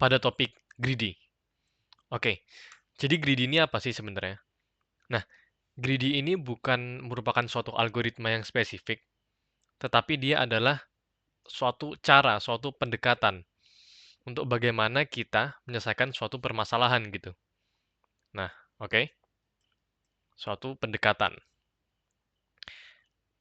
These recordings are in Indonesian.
pada topik greedy. Oke, jadi greedy ini apa sih sebenarnya? Nah, greedy ini bukan merupakan suatu algoritma yang spesifik, tetapi dia adalah suatu cara, suatu pendekatan untuk bagaimana kita menyelesaikan suatu permasalahan gitu. Nah, oke, suatu pendekatan.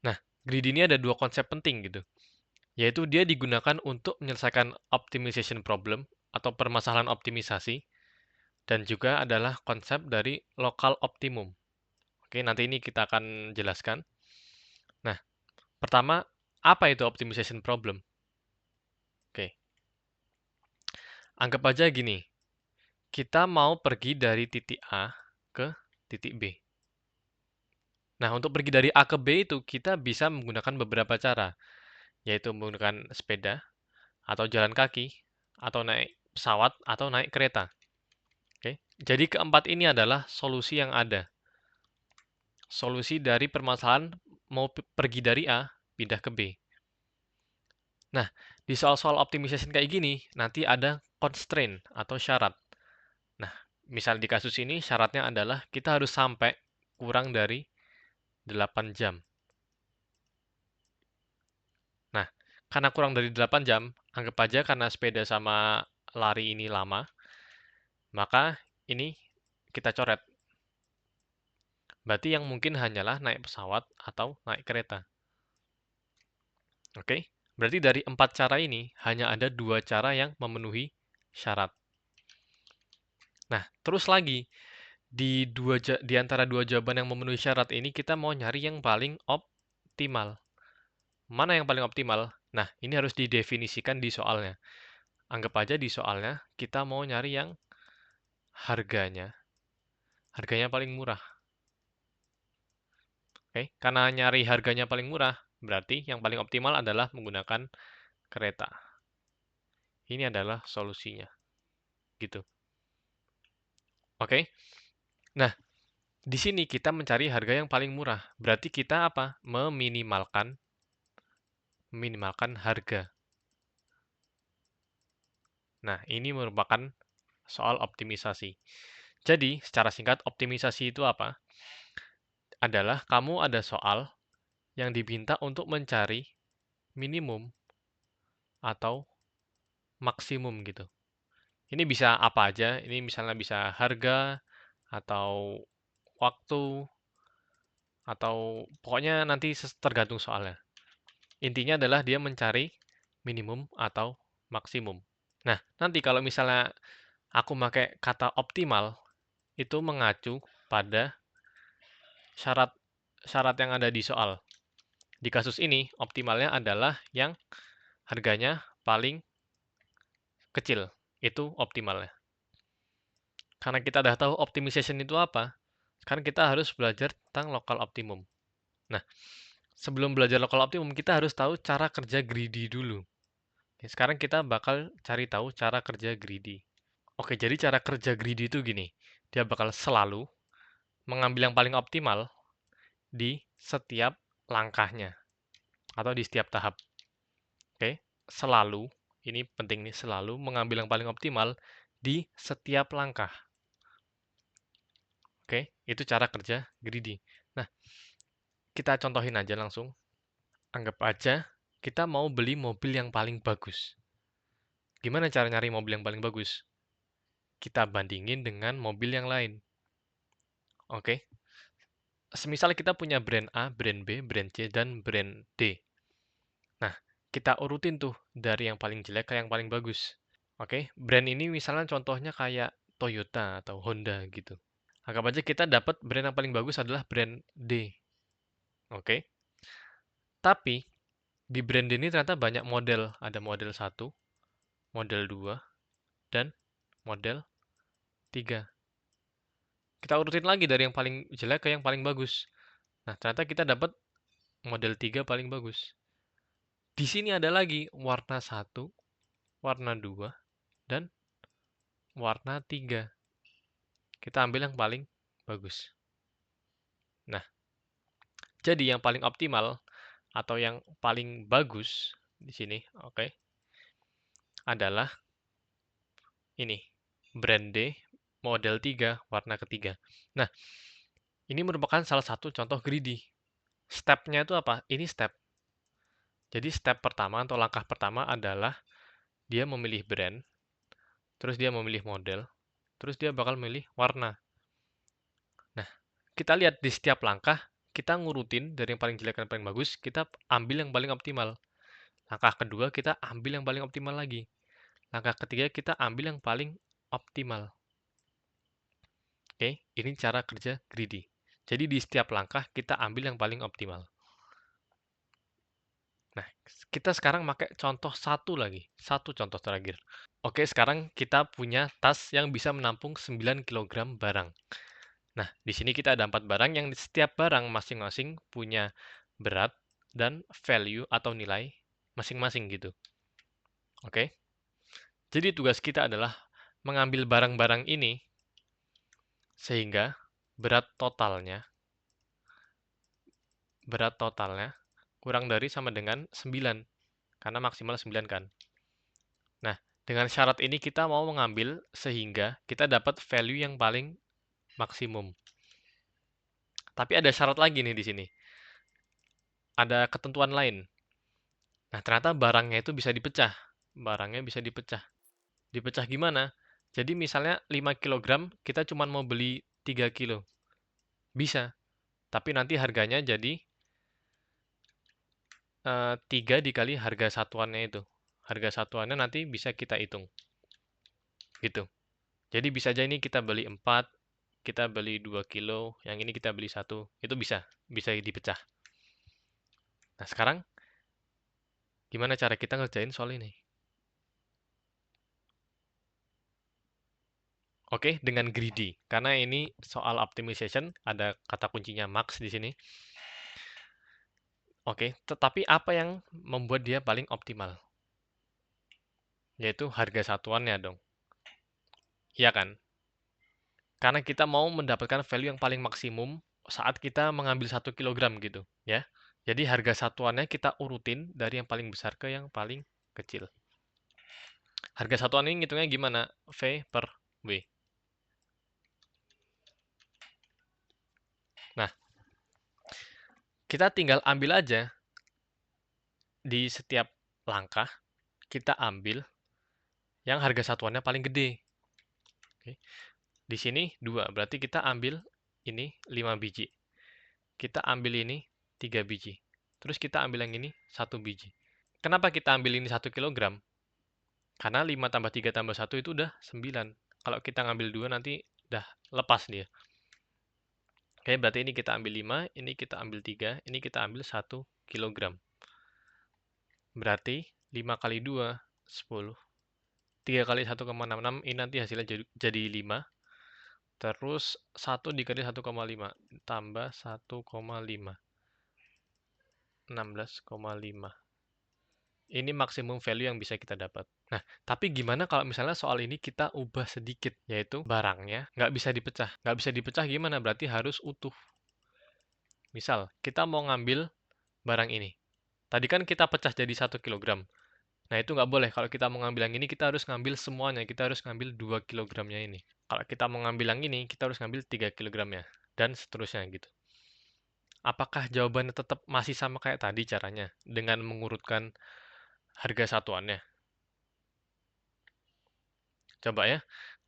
Nah, greedy ini ada dua konsep penting gitu, yaitu dia digunakan untuk menyelesaikan optimization problem atau permasalahan optimisasi, dan juga adalah konsep dari local optimum. Oke, nanti ini kita akan jelaskan. Nah, pertama, apa itu optimization problem? Oke, anggap aja gini, kita mau pergi dari titik A ke titik B. Nah, untuk pergi dari A ke B itu kita bisa menggunakan beberapa cara, yaitu menggunakan sepeda, atau jalan kaki, atau naik pesawat, atau naik kereta. Oke, jadi keempat ini adalah solusi yang ada. Solusi dari permasalahan mau pergi dari A, pindah ke B. Nah, di soal-soal optimization kayak gini, nanti ada constraint atau syarat. Nah, misal di kasus ini syaratnya adalah kita harus sampai kurang dari 8 jam. Nah, karena kurang dari 8 jam, anggap aja karena sepeda sama lari ini lama, maka ini kita coret. Berarti yang mungkin hanyalah naik pesawat atau naik kereta. Oke? Berarti dari 4 cara ini, hanya ada 2 cara yang memenuhi syarat. Nah, terus lagi, di antara 2 jawaban yang memenuhi syarat ini, kita mau nyari yang paling optimal. Mana yang paling optimal? Nah, ini harus didefinisikan di soalnya. Anggap aja di soalnya, kita mau nyari yang harganya. Harganya paling murah. Oke, karena nyari harganya paling murah, berarti yang paling optimal adalah menggunakan kereta. Ini adalah solusinya. Gitu. Oke. Nah, di sini kita mencari harga yang paling murah. Berarti kita apa? Meminimalkan harga. Nah, ini merupakan soal optimisasi. Jadi, secara singkat, optimisasi itu apa? Adalah kamu ada soal yang diminta untuk mencari minimum atau maksimum gitu. Ini bisa apa aja? Ini misalnya bisa harga, atau waktu, atau pokoknya nanti tergantung soalnya. Intinya adalah dia mencari minimum atau maksimum. Nah, nanti kalau misalnya aku pakai kata optimal, itu mengacu pada syarat syarat yang ada di soal. Di kasus ini, optimalnya adalah yang harganya paling kecil. Itu optimalnya. Karena kita udah tahu optimization itu apa, sekarang kita harus belajar tentang local optimum. Nah, sebelum belajar local optimum, kita harus tahu cara kerja greedy dulu. Sekarang kita bakal cari tahu cara kerja greedy. Oke, jadi cara kerja greedy itu gini. Dia bakal selalu mengambil yang paling optimal di setiap langkahnya atau di setiap tahap. Oke, selalu, ini penting nih, selalu mengambil yang paling optimal di setiap langkah. Oke, itu cara kerja greedy. Nah, kita contohin aja langsung. Anggap aja kita mau beli mobil yang paling bagus. Gimana cara nyari mobil yang paling bagus? Kita bandingin dengan mobil yang lain. Oke, semisal kita punya brand A, brand B, brand C, dan brand D. Nah, kita urutin tuh dari yang paling jelek ke yang paling bagus. Oke, brand ini misalnya contohnya kayak Toyota atau Honda gitu. Anggap aja kita dapat brand yang paling bagus adalah brand D. Oke, tapi di brand D ini ternyata banyak model. Ada model 1, model 2, dan model 3. Kita urutin lagi dari yang paling jelek ke yang paling bagus. Nah, ternyata kita dapat model 3 paling bagus. Di sini ada lagi warna 1, warna 2, dan warna 3. Kita ambil yang paling bagus. Nah, jadi yang paling optimal atau yang paling bagus di sini, oke, adalah ini, brand D, model 3, warna ketiga. Nah, ini merupakan salah satu contoh greedy. Step-nya itu apa? Ini step. Jadi step pertama atau langkah pertama adalah dia memilih brand, terus dia memilih model, terus dia bakal memilih warna. Nah, kita lihat di setiap langkah, kita ngurutin dari yang paling jelek ke yang paling bagus, kita ambil yang paling optimal. Langkah kedua, kita ambil yang paling optimal lagi. Langkah ketiga, kita ambil yang paling optimal. Oke, ini cara kerja greedy. Jadi di setiap langkah, kita ambil yang paling optimal. Nah, kita sekarang pakai contoh satu lagi. Satu contoh terakhir. Oke, sekarang kita punya tas yang bisa menampung 9 kg barang. Nah, di sini kita ada 4 barang yang setiap barang masing-masing punya berat dan value atau nilai masing-masing gitu. Oke. Jadi tugas kita adalah mengambil barang-barang ini sehingga berat totalnya kurang dari sama dengan 9 karena maksimal 9 kan. Nah, dengan syarat ini kita mau mengambil sehingga kita dapat value yang paling maksimum. Tapi ada syarat lagi nih di sini. Ada ketentuan lain. Nah, ternyata barangnya itu bisa dipecah. Barangnya bisa dipecah. Dipecah gimana? Jadi misalnya 5 kilogram kita cuma mau beli 3 kilo. Bisa. Tapi nanti harganya jadi 3 dikali harga satuannya itu. Harga satuannya nanti bisa kita hitung. Gitu. Jadi bisa aja ini kita beli 4, kita beli 2 kilo, yang ini kita beli 1. Itu bisa. Bisa dipecah. Nah, sekarang gimana cara kita ngerjain soal ini? Oke, dengan greedy. Karena ini soal optimization, ada kata kuncinya max di sini. Oke, tetapi apa yang membuat dia paling optimal? Yaitu harga satuannya dong. Iya kan? Karena kita mau mendapatkan value yang paling maksimum saat kita mengambil 1 kilogram gitu, ya. Jadi harga satuannya kita urutin dari yang paling besar ke yang paling kecil. Harga satuan ini ngitungnya gimana? V per W. Nah, kita tinggal ambil aja di setiap langkah, kita ambil yang harga satuannya paling gede. Oke. Di sini 2, berarti kita ambil ini 5 biji. Kita ambil ini 3 biji. Terus kita ambil yang ini 1 biji. Kenapa kita ambil ini 1 kilogram? Karena 5 tambah 3 tambah 1 itu udah 9. Kalau kita ngambil 2 nanti udah lepas dia. Oke, berarti ini kita ambil 5, ini kita ambil 3, ini kita ambil 1 kilogram. Berarti 5 kali 2, 10. 3 kali 1,66, ini nanti hasilnya jadi 5. Terus 1 dikali 1,5, tambah 1,5. 16,5. Ini maksimum value yang bisa kita dapat. Nah, tapi gimana kalau misalnya soal ini kita ubah sedikit, yaitu barangnya nggak bisa dipecah. Nggak bisa dipecah gimana? Berarti harus utuh. Misal, kita mau ngambil barang ini. Tadi kan kita pecah jadi 1 kilogram. Nah, itu nggak boleh. Kalau kita mau ngambil yang ini, kita harus ngambil semuanya. Kita harus ngambil 2 kilogramnya ini. Kalau kita mau ngambil yang ini, kita harus ngambil 3 kilogramnya. Dan seterusnya gitu. Apakah jawabannya tetap masih sama kayak tadi caranya? Dengan mengurutkan harga satuannya? Coba ya.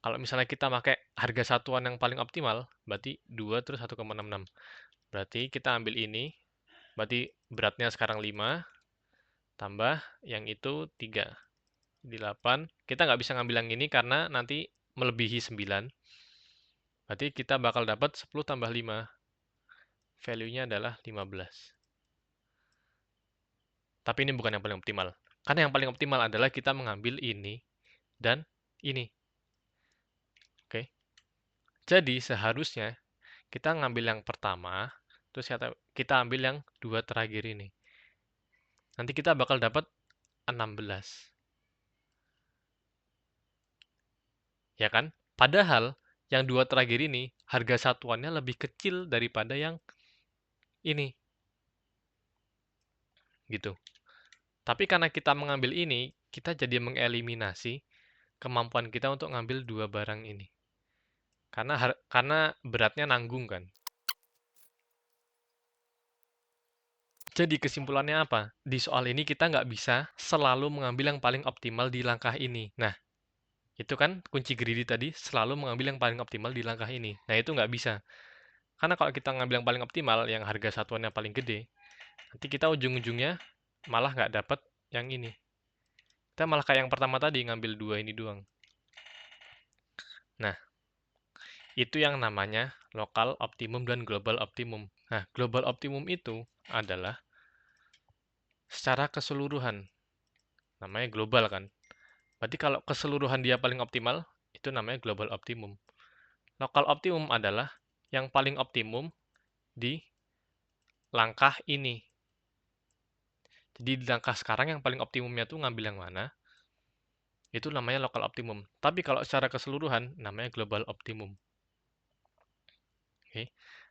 Kalau misalnya kita pakai harga satuan yang paling optimal, berarti 2 terus 1,66. Berarti kita ambil ini, berarti beratnya sekarang 5, tambah yang itu 3. 8. Kita nggak bisa ngambil yang ini karena nanti melebihi 9. Berarti kita bakal dapat 10 tambah 5. Value-nya adalah 15. Tapi ini bukan yang paling optimal. Karena yang paling optimal adalah kita mengambil ini dan ini. Oke. Jadi seharusnya kita ngambil yang pertama, terus kita ambil yang 2 terakhir ini. Nanti kita bakal dapat 16. Ya kan? Padahal yang 2 terakhir ini harga satuannya lebih kecil daripada yang ini. Gitu. Tapi karena kita mengambil ini, kita jadi mengeliminasi kemampuan kita untuk ngambil dua barang ini. Karena beratnya nanggung kan. Jadi kesimpulannya apa? Di soal ini kita nggak bisa selalu mengambil yang paling optimal di langkah ini. Nah, itu kan kunci greedy tadi, selalu mengambil yang paling optimal di langkah ini. Nah, itu nggak bisa. Karena kalau kita ngambil yang paling optimal, yang harga satuannya paling gede, nanti kita ujung-ujungnya malah nggak dapat yang ini. Kita malah kayak yang pertama tadi, ngambil dua ini doang. Nah, itu yang namanya lokal optimum dan global optimum. Nah, global optimum itu adalah secara keseluruhan. Namanya global kan. Berarti kalau keseluruhan dia paling optimal, itu namanya global optimum. Lokal optimum adalah yang paling optimum di langkah ini. Jadi di langkah sekarang yang paling optimumnya tuh ngambil yang mana? Itu namanya lokal optimum. Tapi kalau secara keseluruhan, namanya global optimum. Oke.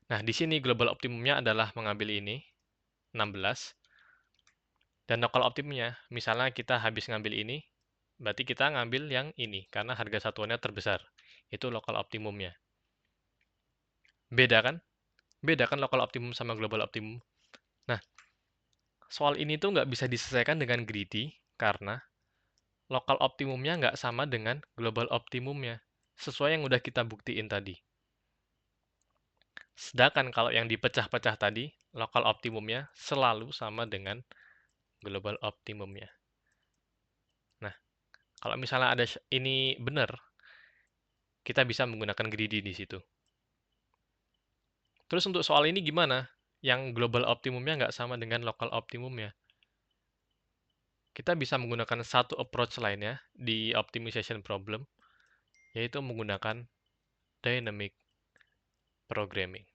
Nah, di sini global optimumnya adalah mengambil ini, 16. Dan lokal optimumnya, misalnya kita habis ngambil ini, berarti kita ngambil yang ini, karena harga satuannya terbesar. Itu lokal optimumnya. Beda kan? Beda kan lokal optimum sama global optimum? Nah, soal ini tuh nggak bisa diselesaikan dengan greedy, karena lokal optimumnya nggak sama dengan global optimumnya, sesuai yang udah kita buktiin tadi. Sedangkan kalau yang dipecah-pecah tadi, lokal optimumnya selalu sama dengan global optimumnya. Nah, kalau misalnya ada ini benar, kita bisa menggunakan greedy di situ. Terus untuk soal ini gimana? Yang global optimumnya nggak sama dengan lokal optimumnya. Kita bisa menggunakan satu approach lainnya di optimization problem, yaitu menggunakan dynamic programming.